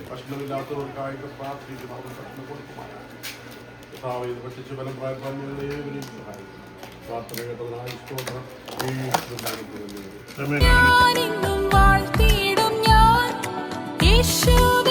ഭക്ഷണമില്ലാത്തവർക്കായിട്ട് പ്രാർത്ഥിക്കും, അവർ ഭക്ഷണം കൊടുക്കുമാറാണ്. കർത്താവേ, ഇത് ഭക്ഷിച്ച് ബലം പ്രാർത്ഥനകളേവരെയും സഹായിക്കും. പ്രാർത്ഥന കേട്ടതിനായി സ്തോത്രം. ഞാനെന്നും വാഴ്ത്തിയിടും ഞാൻ യേശുവേ.